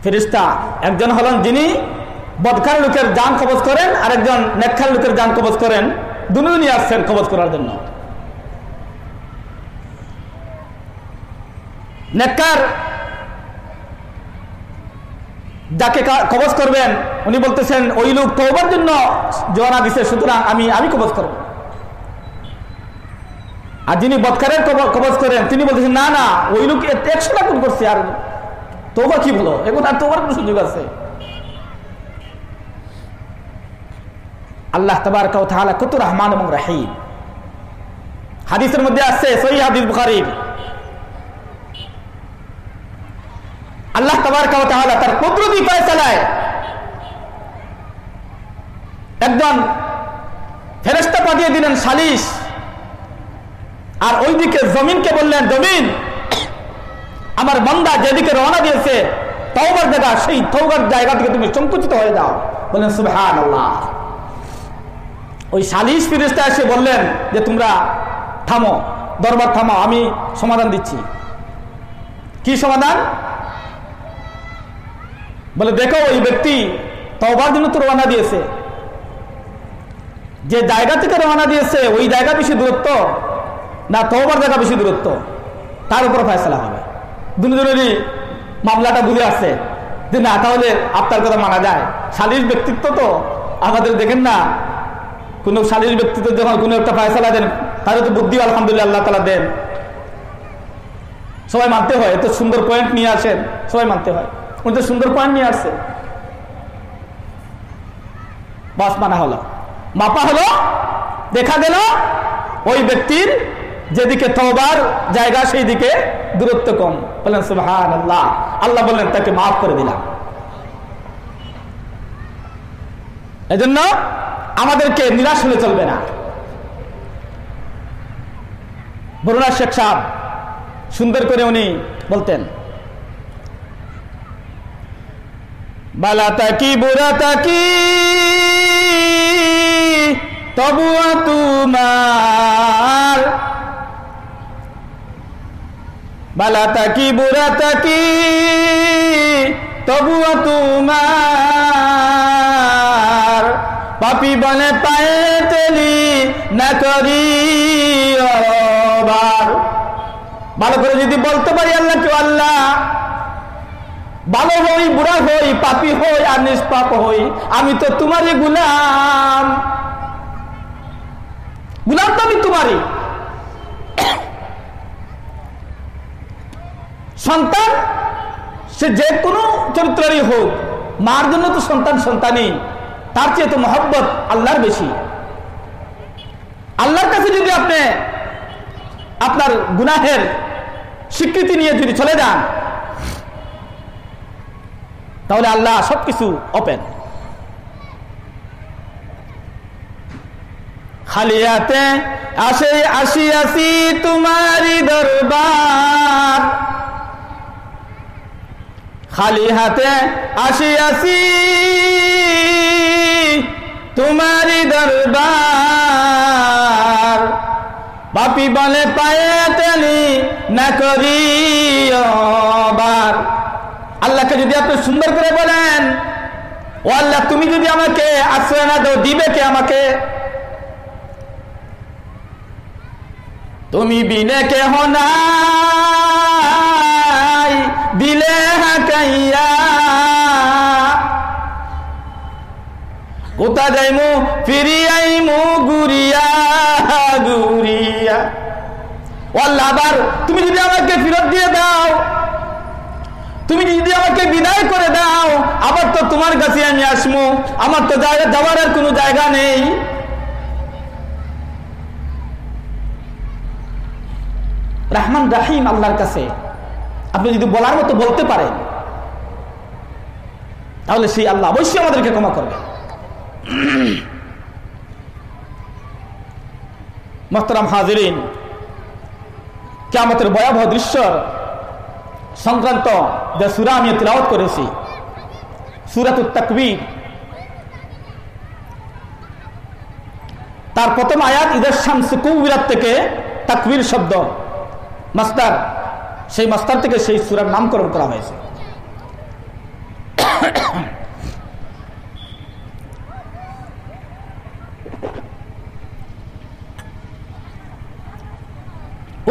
ফেরেশতা একজন হলেন যিনি বদকার লোকের জান কবজ করেন, আর একজন নেককার লোকের জান কবজ করেন, দুজনই আসছেন কবজ করার জন্য। নেককার যাকে কবজ করবেন উনি বলতেছেন ওই লোক তওবার জন্য জওয়ানা দিছে, সুতরাং আমি কবজ করব। আর যিনি বদকারের কবজ করেন তিনি বলতেছেন না না, ওই লোক 100টা খুন করছে, আর তওবা কি বলো, এখন আর তওবার কোন সুযোগ আছে? আল্লাহ তাবারক ওয়া তাআলা কত রহমান এবং রহিম। হাদিসের মধ্যে আছে, সহিহ হাদিস বুখারীর, আল্লাহ তাবারক ওয়া তাআলা তার কুদরতি ফয়সালায় একজন ফেরেশতা পাঠিয়ে দিলেন সালিশ, আর ওইদিকে জমিনকে বললেন, জমিন আমার বান্দা যেদিকে রওনা দিয়েছে তওবার জায়গা, সেই তওবার জায়গা থেকে তুমি সংকুচিত হয়ে যাও। বললেন সুবহানাল্লাহ। ওই সালিশ ফেরেশতা এসে বললেন যে তোমরা থামো, দরবার থামো, আমি সমাধান দিচ্ছি। কি সমাধান? বলে দেখো ওই ব্যক্তি তওবার জন্য তো রওনা দিয়েছে, যে জায়গা থেকে রওনা দিয়েছে ওই জায়গা বেশি দূরত্ব না তওবার জায়গা বেশি দূরত্ব, তার উপর ফয়সালা হবে। দুজনেরই মামলাটা বুঝে আসছে যে না, তাহলে আপনার কথা মানা যায়। সালিশ ব্যক্তিত্ব তো আমাদের দেখেন না, কোন সালিশ ব্যক্তিত্ব যখন কোন একটা ফয়সালা দেন তাহলে তো বুদ্ধি আলহামদুলিল্লাহ আল্লাহ তাআলা দেন, সবাই মানতে হয়। এত সুন্দর পয়েন্ট নিয়ে আসেন, সবাই মানতে হয়। উনি তো সুন্দর পয়েন্ট নিয়ে আসছে, বাস মানা হলো, মাপা হলো, দেখা গেল ওই ব্যক্তির যেদিকে তওবার জায়গা সেই দিকে দূরত্ব কম। বলেন সুবহানাল্লাহ। আল্লাহ বললেন তাকে মাফ করে দিলাম। এজন্য আমাদেরকে নিরাশ হলে চলবে না। বরুণা শেখ সাহেব সুন্দর করে উনি বলতেন, বালা তাকি বুড়া তাকি তবুয়া তোমার, বালা তাকি বুড়া তাকি তবুয়া তোমার, পাপি বনে পায়ে তেলি না করি। ভালো করে যদি বলতে পারি আল্লাহ কেউ আল্লাহ, ভালো হই বুড়া হই পাপি হই আর নিষ্পাপ হই, আমি তো তোমারই গুলাম, গুলাম তো আমি তোমারই। সন্তান সে যে কোনো চরিত্রেরই হোক, মার জন্য তো সন্তান সন্তানই, তার চেয়ে তো মহব্বত আল্লাহর বেশি। আল্লাহর কাছে যদি আপনি আপনার গুনাহের স্বীকৃতি নিয়ে যদি চলে যান, তাহলে আল্লাহ সবকিছু ওপেন। খালি হাতে আসিয়াছি তোমারি দরবার, খালি হাতে আসিয়াছি তোমারি দরবার, পাপী বলে পায়ে তেলি না করি। আল্লাহকে যদি আপনি সুন্দর করে বলেন, ও আল্লাহ তুমি যদি আমাকে আশ্রয় না দাও দিবে কে আমাকে? তুমি বিনে কেহ নাই দিলে হাকাইয়া, কোথা যাইমু ফিরি আইমু গুরিয়া গুরিয়া। ও আল্লাহ আবার তুমি যদি আমাকে ফেরত দিয়ে দাও, তুমি যদি আমাকে বিদায় করে দাও, আবার তো তোমার কাছে আমি আসবো, আমার তো যাওয়ার আর কোনো জায়গা নেই। রহমান রাহিম আল্লাহর কাছে আপনি যদি বলার মতো বলতে পারেন, তাহলে সেই আল্লাহ অবশ্যই আমাদেরকে ক্ষমা করবে। মুহতারাম হাজিরিন, কিয়ামতের ভয়াবহ দৃশ্য সংক্রান্ত যে সূরা আমি তিলাওয়াত করেছি, সূরাতুত তাকবীর, তার প্রথম আয়াত ইদা শামসু কুবিরাত থেকে তাকবীর শব্দ মাস্টার, সেই মাস্টার থেকে সেই সূরার নামকরণ করা হয়েছে।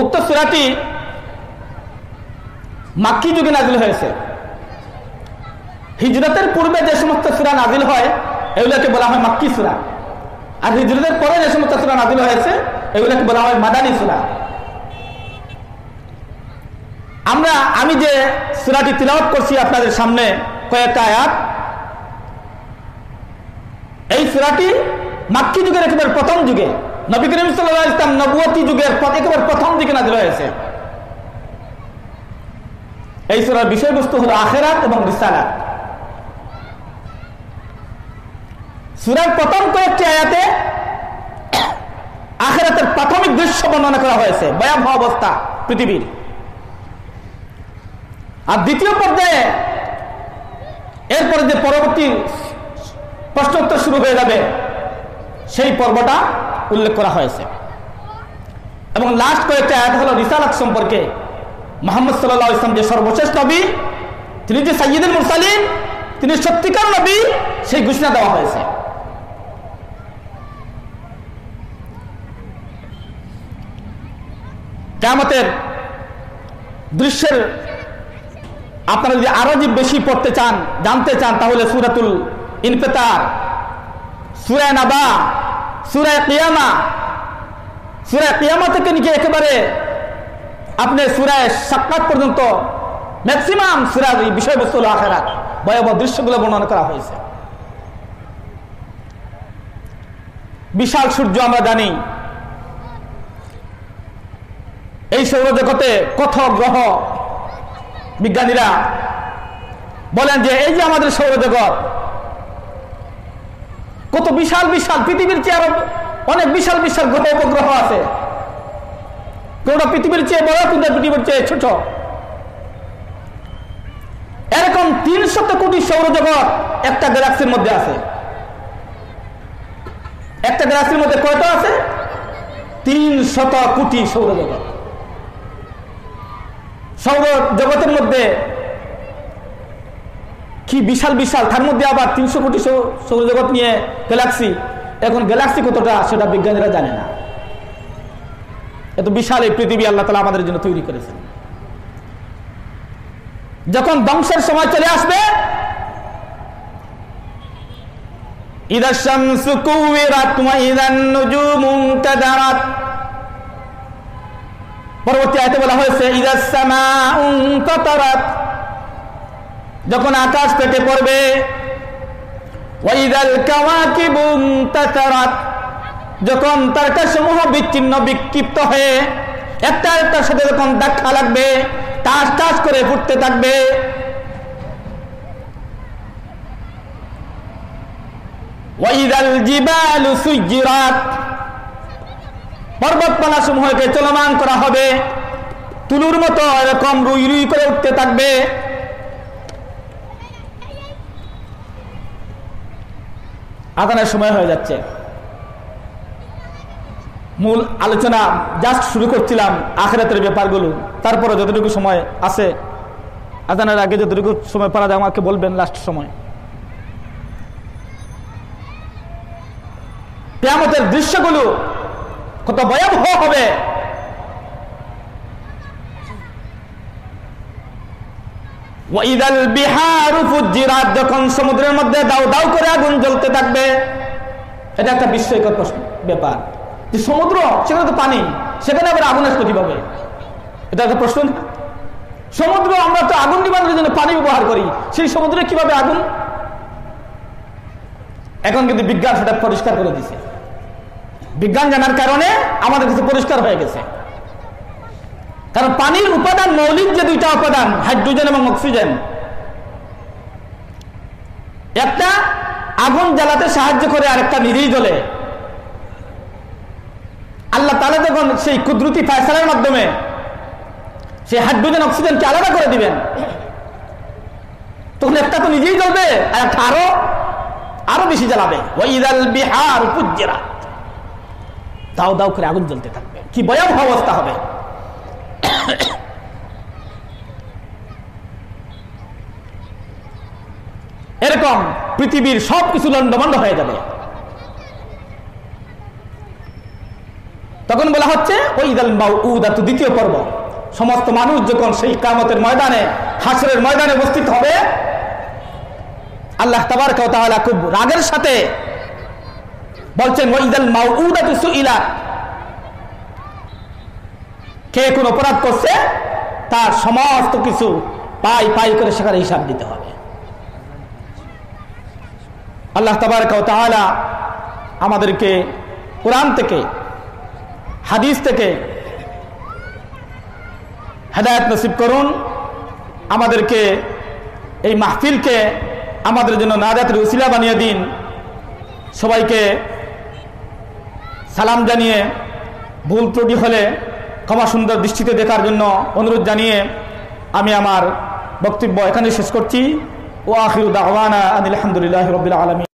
উক্ত সূরাটি মাক্কি যুগে নাজিল হয়েছে। হিজরতের পূর্বে যে সমস্ত সূরা নাজিল হয় এগুলোকে বলা হয় মাক্কি সূরা, আর হিজরতের পরে যে সমস্ত সূরা নাজিল হয়েছে এগুলোকে বলা হয় মাদানী সূরা। আমি যে সূরাটি তিলাওয়াত করছি আপনাদের সামনে কয়েকটা আয়াত, এই সূরাটি মাক্কি যুগের একেবারে প্রথম যুগে, নবী করিম সাল্লাল্লাহু আলাইহি ওয়াসাল্লাম নবুয়তি যুগের একেবারে প্রথম দিকে নাজিল হয়েছে। এই সূরার বিষয়বস্তু হলো আখিরাত এবং রিসালাত। সূরার প্রথম কয়েকটি আয়াতে আখিরাতের প্রাথমিক দৃশ্য বর্ণনা করা হয়েছে, ভয়াবহ অবস্থা পৃথিবীর। আর দ্বিতীয় পর্যায়ে এরপরে যে পরবর্তী প্রশ্নোত্তর শুরু হয়ে যাবে সেই পর্বটা উল্লেখ করা হয়েছে। এবং লাস্ট কয়েকটা আয়াত হলো রিসালাত সম্পর্কে। মুহাম্মদ সাল্লাল্লাহু আলাইহি ওয়াসাল্লাম যে সর্বশেষ নবী, তিনি যে সাইয়্যিদুল মুরসালিন, তিনি সত্যিকার নবী, সেই ঘোষণা দেওয়া হয়েছে। কিয়ামতের দৃশ্যের আপনারা যদি আরো বেশি পড়তে চান, জানতে চান, তাহলে সূরাতুল ইনফিতার, সূরা নাবা, সূরা কিয়ামা, সূরা কিয়ামা থেকে নিয়ে একেবারে আপনি সূরা সাক্কাত পর্যন্ত ম্যাক্সিমাম সূরার বিষয়বস্তু হলো আখিরাত, ভয়াবহ দৃশ্যগুলো বর্ণনা করা হয়েছে। বিশাল সূর্য আমরা জানি, এই সৌরজগতে কত গ্রহ, বিজ্ঞানীরা বলেন যে এই যে আমাদের সৌরজগৎ কত বিশাল বিশাল, পৃথিবীর চেয়ে আরো অনেক বিশাল বিশাল গ্রহ উপগ্রহ আছে। কোনটা পৃথিবীর চেয়ে বড়, কোনটা পৃথিবীর চেয়ে ছোট। এরকম 300 কোটি সৌরজগৎ একটা গ্যালাক্সির মধ্যে আছে। একটা গ্যালাক্সির মধ্যে কয়টা আছে? 300 কোটি সৌরজগৎ। সৌরজগতের মধ্যে কি বিশাল বিশাল, তার মধ্যে আবার 300 কোটি সৌরজগৎ নিয়ে গ্যালাক্সি। এখন গ্যালাক্সি কতটা সেটা বিজ্ঞানীরা জানে না। এত বিশাল এই পৃথিবী আল্লাহ তাআলা আমাদের জন্য তৈরি করেছেন। যখন ধ্বংসের সময় চলে আসবে, ইদা শামসু কুওয়িরাত ওয়া ইদান নুজুমু ইনকাদারাত, পরবর্তী আয়াতে বলা হয়েছে ইদাস সামাউ ইনফাতারাত, যখন আকাশ ফেটে পড়বে, ওয়া ইদাল কাওয়াকিবু ইনতাসারাত, যখন তারকাসমূহ বিচ্ছিন্ন বিক্ষিপ্ত হয়ে একটা একটার সাথে যখন ধাক্কা লাগবে, টাস টাস করে ফুটতে থাকবে, ওয়া ইদাল জিবালু সুজ্জিরাত, পর্বতমালা সমূহকে চলমান করা হবে, তুলুর মতো এরকম রুই রুই করে উঠতে থাকবে। আযানের সময় হয়ে যাচ্ছে। মূল আলোচনা জাস্ট শুরু করছিলাম আখিরাতের ব্যাপারগুলো, তারপরে যতটুকু সময় আছে, আযানের আগে যতটুকু সময় পারা যায় আমাকে বলবেন। লাস্ট সময় কিয়ামতের দৃশ্যগুলো কত ভয়াবহ হবে। ওয়াইদাল বিহারু ফুজ্জিরাত, যখন সমুদ্রের মধ্যে দাউ দাউ করে আগুন জ্বলতে থাকবে। এটা একটা বিস্ময়কর ব্যাপার যে সমুদ্র, সেখানে তো পানি, সেখানে আবার আগুন আসবে কিভাবে? এটা একটা প্রশ্ন না? সমুদ্র, আমরা তো আগুন নিবানোর জন্য পানি ব্যবহার করি, সেই সমুদ্রে কিভাবে আগুন? এখন কিন্তু বিজ্ঞান সেটা পরিষ্কার করে দিছে। বিজ্ঞান জানার কারণে আমাদের কাছে পরিষ্কার হয়ে গেছে। কারণ পানির উপাদান, মৌলিক যে দুইটা উপাদান, হাইড্রোজেন এবং অক্সিজেন, একটা আগুন জ্বালাতে সাহায্য করে, আরেকটা নিজেই জ্বলে। আল্লাহ তাআলা যখন সেই কুদরতি ফয়সালার মাধ্যমে সেই হাইড্রোজেন অক্সিজেনকে আলাদা করে দিবেন, তখন একটা তো নিজেই জ্বলবে, আর একটা আরো বেশি জ্বালাবে। ওয়াইদাল বিহার ফুজ্জিরাত, দাও দাও করে আগুন জ্বলতে থাকবে। কি ভয়াবহ অবস্থা হবে! এরকম পৃথিবীর সবকিছু লন্ডভন্ড হয়ে যাবে। তখন বলা হচ্ছে ওয়াইদাল মাউউদাত, দ্বিতীয় পর্ব। সমস্ত মানুষ যখন সেই কিয়ামতের ময়দানে, হাসরের ময়দানে উপস্থিত হবে, আল্লাহ তাবারক ওয়া তাআলা খুব রাগের সাথে বলছেন ওয়াইদাল মাউউদাতু সুইলাত, কে কোন অপরাধ করছে তার সমস্ত কিছু পাই পাই করে সেখানে হিসাব দিতে হবে। আল্লাহ তাবারক ওয়া তাআলা আমাদেরকে কোরআন থেকে, হাদিস থেকে হেদায়েত নসিব করুন। আমাদেরকে এই মাহফিলকে আমাদের জন্য নাজাতের উসিলা বানিয়ে দিন। সবাইকে সালাম জানিয়ে, ভুল ত্রুটি হলে ক্ষমা সুন্দর দৃষ্টিতে দেখার জন্য অনুরোধ জানিয়ে আমি আমার বক্তব্য এখানে শেষ করছি। ওয়া আখিরু দাওয়ানা আনিল হামদুলিল্লাহি রাব্বিল আলামিন।